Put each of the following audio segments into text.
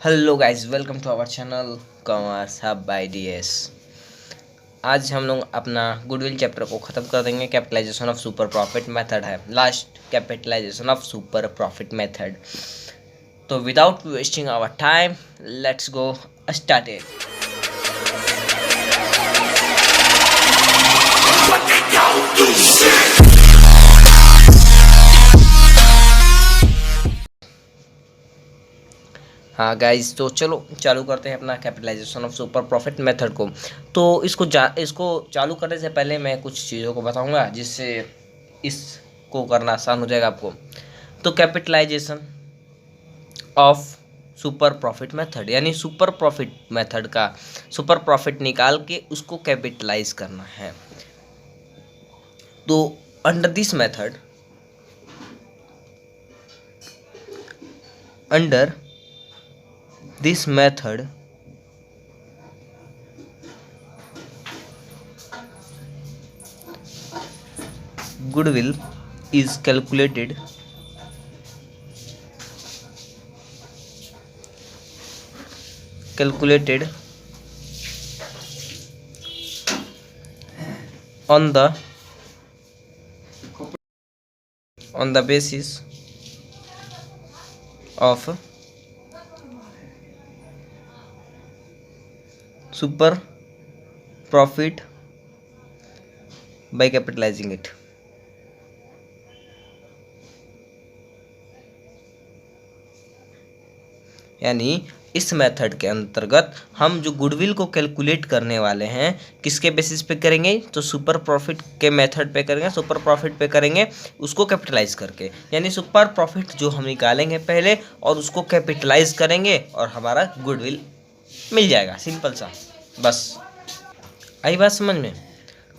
Hello guys, welcome to our channel commerce hub by DS. आज हम लोग अपना गुडविल चैप्टर को ख़त्म कर देंगे। Capitalisation of super profit method है, last capitalisation of super profit method. तो without wasting our time, let's go start. हाँ गाइस, तो चलो चालू करते हैं अपना capitalisation of super profit method को। तो इसको चालू करने से पहले मैं कुछ चीज़ों को बताऊंगा जिससे इसको करना आसान हो जाएगा आपको। तो capitalization of super profit method यानी सुपर प्रॉफिट मेथड का सुपर प्रॉफिट निकाल के उसको कैपिटलाइज करना है। तो under this method goodwill is calculated on the basis of super profit by capitalizing it। यानी इस मेथड के अंतर्गत हम जो गुडविल को कैलकुलेट करने वाले हैं किसके बेसिस पे करेंगे, तो सुपर प्रॉफिट के मेथड पे करेंगे, सुपर प्रॉफिट पे करेंगे उसको कैपिटलाइज करके। यानी सुपर प्रॉफिट जो हम निकालेंगे पहले और उसको कैपिटलाइज करेंगे और हमारा गुडविल मिल जाएगा। सिंपल सा, बस आई बात समझ में।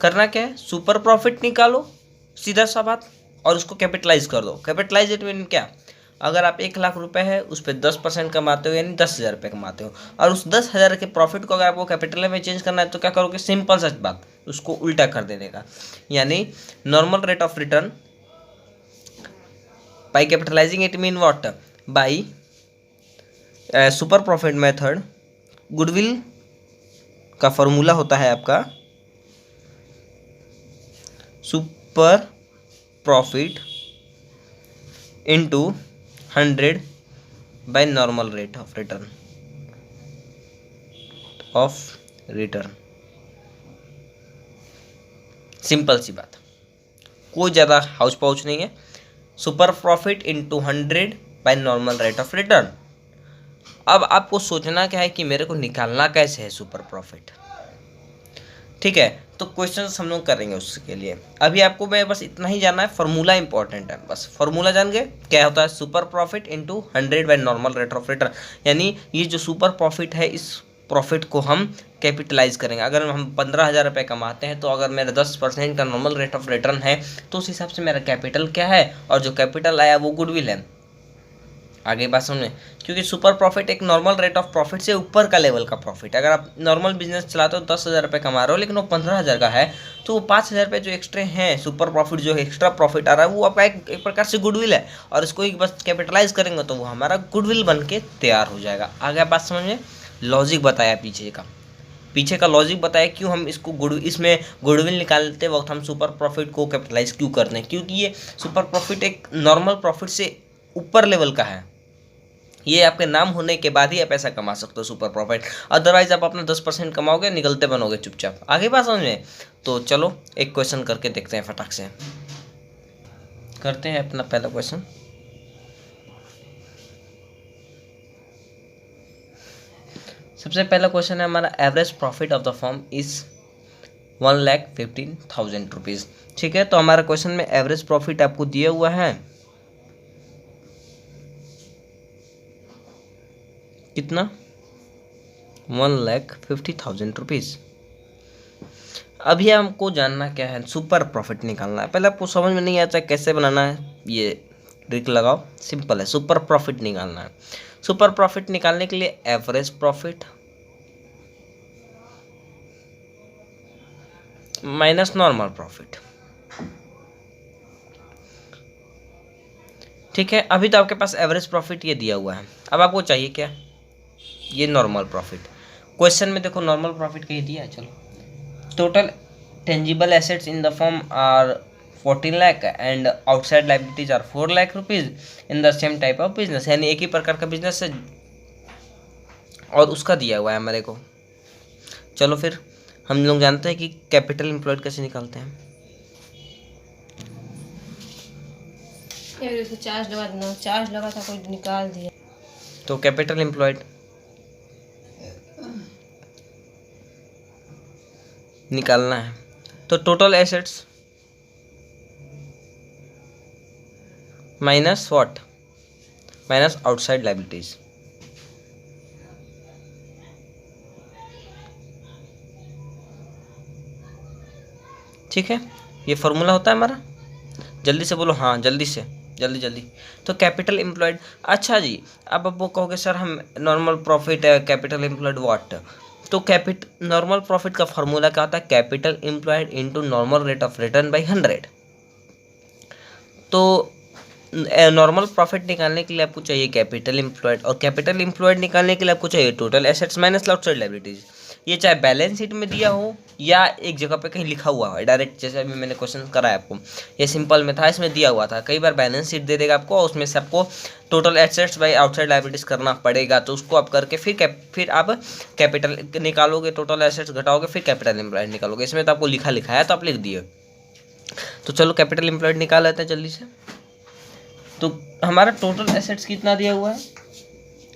करना क्या है, सुपर प्रॉफिट निकालो सीधा सा बात और उसको कैपिटलाइज कर दो। कैपिटलाइज इट मीन क्या, अगर आप 1,00,000 रुपये है उस पर 10% कमाते हो यानी 10,000 रुपये कमाते हो, और उस 10,000 के प्रॉफिट को अगर आपको कैपिटल में चेंज करना है तो क्या करोगे, सिंपल सच बात, उसको उल्टा कर देने का। यानी normal rate of return by capitalising it mean what, by super profit method. Goodwill का फॉर्मूला होता है आपका super profit into 100 by normal rate of return. Simple सी बात, कोई ज़्यादा हाउस पाउच नहीं है। Super profit into 100 by normal rate of return. अब आपको सोचना क्या है कि मेरे को निकालना कैसे है सुपर प्रॉफिट, ठीक है। तो क्वेश्चंस हम लोग करेंगे उसके लिए। अभी आपको मैं बस इतना ही जानना है, फार्मूला इंपॉर्टेंट है, बस फार्मूला जान गए क्या होता है, super profit into 100 by normal rate of return. यानी ये जो सुपर प्रॉफिट है इस प्रॉफिट को हम कैपिटलाइज करेंगे। अगर हम 15,000 रुपये कमाते हैं तो अगर मेरा 10% का नॉर्मल रेट ऑफ रिटर्न है तो उस हिसाब से मेरा कैपिटल क्या है, और जो कैपिटल आया वो गुडविल है। आगे बात समझें, क्योंकि सुपर प्रॉफिट एक नॉर्मल रेट ऑफ प्रॉफिट से ऊपर का लेवल का प्रॉफिट है। अगर आप नॉर्मल बिजनेस चलाते हो 10,000 रुपये कमा रहे हो लेकिन वो 15,000 का है, तो वो 5,000 रुपये जो एक्स्ट्रा हैं, सुपर प्रॉफिट जो एक्स्ट्रा प्रॉफिट आ रहा है वो आपका एक प्रकार से गुडविल है, और इसको एक बस कैपिटलाइज करेंगे तो वो हमारा गुडविल बन के तैयार हो जाएगा। आगे बात समझ में, लॉजिक बताया पीछे का लॉजिक बताया क्यों हम इसको इसमें गुडविल निकालते वक्त हम सुपर प्रॉफिट को कैपिटलाइज क्यों करते हैं, क्योंकि ये सुपर प्रॉफिट एक नॉर्मल प्रॉफिट से ऊपर लेवल का है। ये आपके नाम होने के बाद ही आप ऐसा कमा सकते हो सुपर प्रॉफिट, अदरवाइज आप अपना 10% कमाओगे, निकलते बनोगे चुपचाप। आगे बात समझ में। तो चलो एक क्वेश्चन करके देखते हैं, फटाक से करते हैं अपना पहला क्वेश्चन। सबसे पहला क्वेश्चन है हमारा, average profit of the firm is 1,15,000 rupees. ठीक है, तो हमारा क्वेश्चन में एवरेज प्रॉफिट आपको दिया हुआ है कितना, 1,50,000 रुपीज़। अभी हमको जानना क्या है, सुपर प्रॉफिट निकालना है। पहले आपको समझ में नहीं आता कैसे बनाना है, ये ट्रिक लगाओ, सिंपल है। सुपर प्रॉफिट निकालना है, सुपर प्रॉफिट निकालने के लिए average profit minus normal profit. ठीक है, अभी तो आपके पास एवरेज प्रॉफिट ये दिया हुआ है। अब आपको चाहिए क्या, ये नॉर्मल प्रॉफिट। क्वेश्चन में देखो नॉर्मल प्रॉफिट कही दिया है। चलो, total tangible assets in the form are 14 lakh and outside liabilities are 4 lakh rupees in the same type of business, यानी एक ही प्रकार का बिजनेस है और उसका दिया हुआ है हमारे को। चलो फिर हम लोग जानते हैं कि कैपिटल एम्प्लॉयड कैसे निकालते हैं। चार्ज लगा था, कोई निकाल दिया। तो कैपिटल एम्प्लॉयड निकालना है तो total assets minus what, minus outside liabilities. ठीक है, ये फॉर्मूला होता है हमारा। जल्दी से बोलो, हाँ जल्दी से, जल्दी जल्दी। तो कैपिटल एम्प्लॉयड, अच्छा जी, अब वो कहोगे सर हम नॉर्मल प्रॉफिट है, कैपिटल एम्प्लॉयड व्हाट। तो नॉर्मल प्रॉफिट का फॉर्मूला क्या होता है, capital employed into normal rate of return by 100। तो नॉर्मल प्रॉफिट निकालने के लिए आपको चाहिए कैपिटल एम्प्लॉयड, और कैपिटल एम्प्लॉयड निकालने के लिए आपको चाहिए total assets minus outside liabilities. ये चाहे बैलेंस शीट में दिया हो या एक जगह पे कहीं लिखा हुआ है डायरेक्ट, जैसे अभी मैंने क्वेश्चन कराया आपको, ये सिंपल में था, इसमें दिया हुआ था। कई बार बैलेंस शीट दे देगा आपको और उसमें से आपको total assets by outside liabilities करना पड़ेगा, तो उसको आप करके फिर आप कैपिटल निकालोगे, टोटल एसेट्स घटाओगे, फिर कैपिटल एम्प्लॉयड निकालोगे। इसमें तो आपको लिखा है तो आप लिख दिए। तो चलो कैपिटल एम्प्लॉयड निकाल लेते हैं जल्दी से। तो हमारा टोटल एसेट्स कितना दिया हुआ है,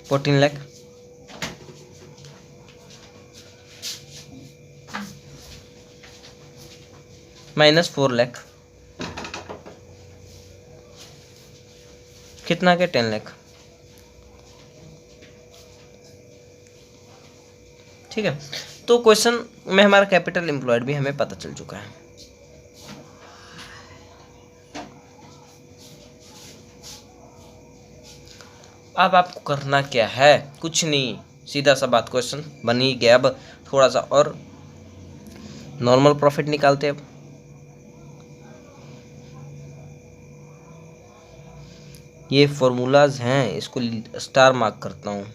14 लाख, माइनस 4 लाख, कितना के 10 लाख। ठीक है, तो क्वेश्चन में हमारा कैपिटल एम्प्लॉयड भी हमें पता चल चुका है। अब आपको करना क्या है, कुछ नहीं, सीधा सा बात, क्वेश्चन बन ही गया। अब थोड़ा सा और नॉर्मल प्रॉफिट निकालते हैं। अब ये फॉर्मूलाज हैं, इसको स्टार मार्क करता हूँ,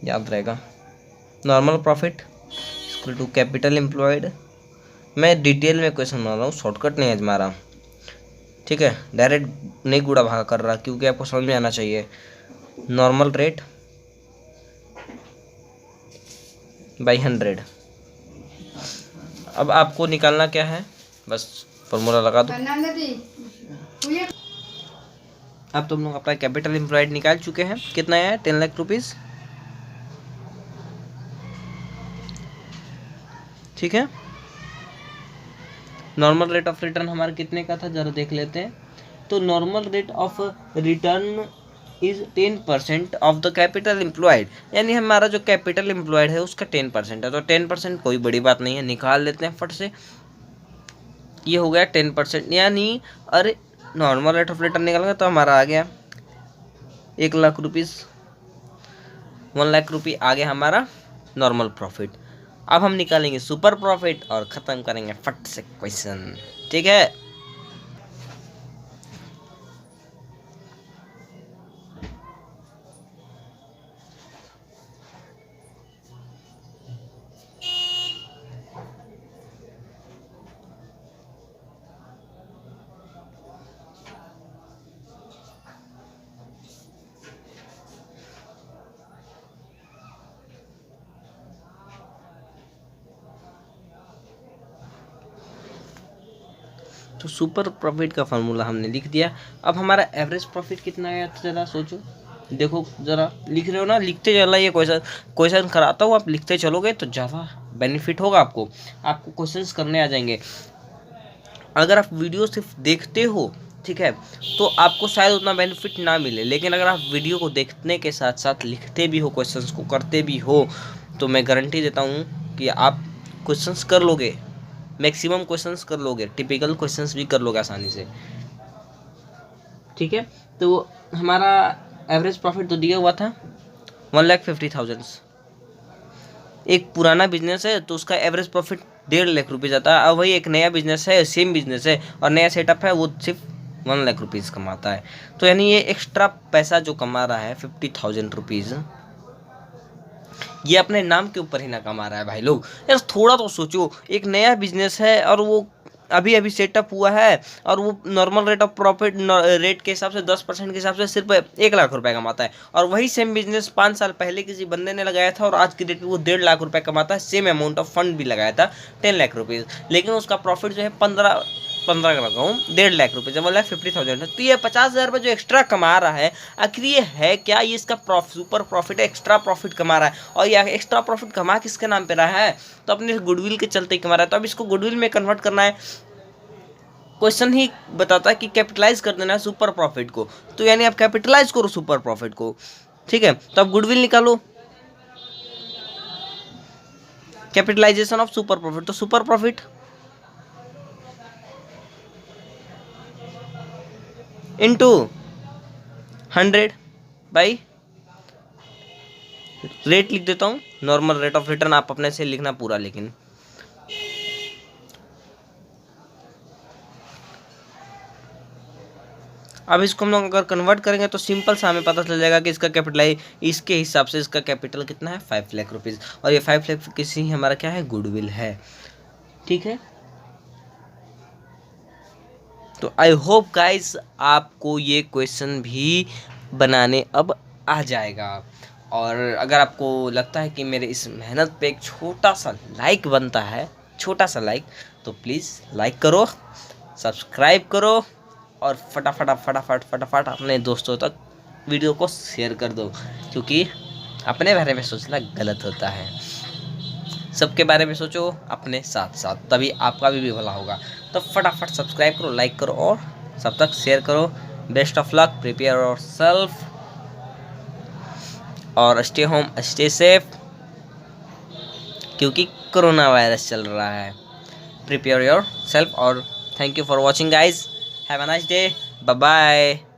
याद रहेगा। Normal profit equal to capital employed. मैं डिटेल में क्वेश्चन बना रहा हूँ, शॉर्टकट नहीं आजमा रहा। ठीक है, डायरेक्ट नहीं गुड़ा भागा कर रहा, क्योंकि आपको समझ में आना चाहिए। Normal rate by 100। अब आपको निकालना क्या है, बस फॉर्मूला लगा दो। अब तुम लोग अपना कैपिटल एम्प्लॉयड निकाल चुके हैं, कितना है, 10 लाख रुपीज। ठीक है, नॉर्मल रेट ऑफ रिटर्न हमारा कितने का था जरा देख लेते हैं। तो normal rate of return is 10% of the capital employed, यानी हमारा जो कैपिटल एम्प्लॉयड है उसका 10% है। तो 10% कोई बड़ी बात नहीं है, निकाल लेते हैं फट से। ये हो गया 10%, यानी अरे नॉर्मल रेट ऑफ रिटर्न निकालेंगे तो हमारा आ गया 1 लाख रुपीज़, 1 लाख रुपये आ गया हमारा नॉर्मल प्रॉफिट। अब हम निकालेंगे सुपर प्रॉफिट और ख़त्म करेंगे फट से क्वेश्चन। ठीक है, तो सुपर प्रॉफिट का फार्मूला हमने लिख दिया। अब हमारा एवरेज प्रॉफिट कितना आया ज़रा सोचो, देखो ज़रा, लिख रहे हो ना, लिखते चला। ये क्वेश्चन कराता हूँ, आप लिखते चलोगे तो ज़्यादा बेनिफिट होगा आपको क्वेश्चंस करने आ जाएंगे। अगर आप वीडियो सिर्फ देखते हो, ठीक है, तो आपको शायद उतना बेनिफिट ना मिले, लेकिन अगर आप वीडियो को देखने के साथ साथ लिखते भी हो, क्वेश्चंस को करते भी हो, तो मैं गारंटी देता हूँ कि आप क्वेश्चंस कर लोगे, मैक्सिमम क्वेश्चंस कर लोगे, टिपिकल क्वेश्चंस भी कर लोगे आसानी से। ठीक है, तो हमारा एवरेज प्रॉफिट तो दिया हुआ था 1,50,000। एक पुराना बिजनेस है तो उसका एवरेज प्रॉफिट 1.5 लाख रुपये जाता है। अब वही एक नया बिजनेस है, सेम बिजनेस है और नया सेटअप है, वो सिर्फ 1 लाख रुपीज़ कमाता है। तो यानी ये एक्स्ट्रा पैसा जो कमा रहा है 50,000 रुपीज़, ये अपने नाम के ऊपर ही ना कमा रहा है भाई लोग। यार थोड़ा तो सोचो, एक नया बिजनेस है और वो अभी अभी सेटअप हुआ है और वो normal rate of profit rate के हिसाब से 10% के हिसाब से सिर्फ 1 लाख रुपए कमाता है। और वही सेम बिजनेस 5 साल पहले किसी बंदे ने लगाया था और आज की डेट में वो 1.5 लाख रुपए कमाता है। सेम अमाउंट ऑफ फंड भी लगाया था 10 लाख रुपीज़, लेकिन उसका प्रॉफिट जो है 15 का लगाऊँ 1.5 लाख रुपये, जब 1,50,000 है। तो ये 50,000 रुपये जो एक्स्ट्रा कमा रहा है, आखिर ये है क्या? ये इसका सुपर प्रॉफिट है, एक्स्ट्रा प्रॉफिट कमा रहा है। और ये एक्स्ट्रा प्रॉफिट कमा किसके नाम पे रहा है? तो अपने गुडविल के चलते ही कमा रहा है। तो अब इसको गुडविल में कन्वर्ट करना है। क्वेश्चन ही बताता है कि कैपिटलाइज कर देना है सुपर प्रॉफिट को। तो यानी आप कैपिटलाइज करो सुपर प्रॉफिट को, ठीक है। तो अब गुडविल निकालो, कैपिटलाइजेशन ऑफ सुपर प्रॉफिट। तो super profit into 100 by rate लिख देता हूँ, नॉर्मल रेट ऑफ रिटर्न, आप अपने से लिखना पूरा। लेकिन अब इसको हम लोग अगर कन्वर्ट करेंगे तो सिंपल सा हमें पता चल जाएगा कि इसका कैपिटल इसके हिसाब से इसका कैपिटल कितना है 5 लाख रुपीज़। और ये 5 लाख किसी हमारा क्या है? गुडविल है, ठीक है। तो आई होप गाइस आपको ये क्वेश्चन भी बनाने अब आ जाएगा। और अगर आपको लगता है कि मेरे इस मेहनत पे एक छोटा सा लाइक बनता है, छोटा सा लाइक, तो प्लीज़ लाइक करो, सब्सक्राइब करो और फटाफट अपने दोस्तों तक वीडियो को शेयर कर दो, क्योंकि अपने बारे में सोचना गलत होता है। सबके बारे में सोचो अपने साथ साथ, तभी आपका भी भला होगा। तो फटाफट सब्सक्राइब करो, लाइक करो और सब तक शेयर करो। Best of luck, prepare yourself और स्टे होम, स्टे सेफ, क्योंकि कोरोना वायरस चल रहा है। प्रिपेयर योर सेल्फ और thank you for watching guys. Have a nice day, bye bye.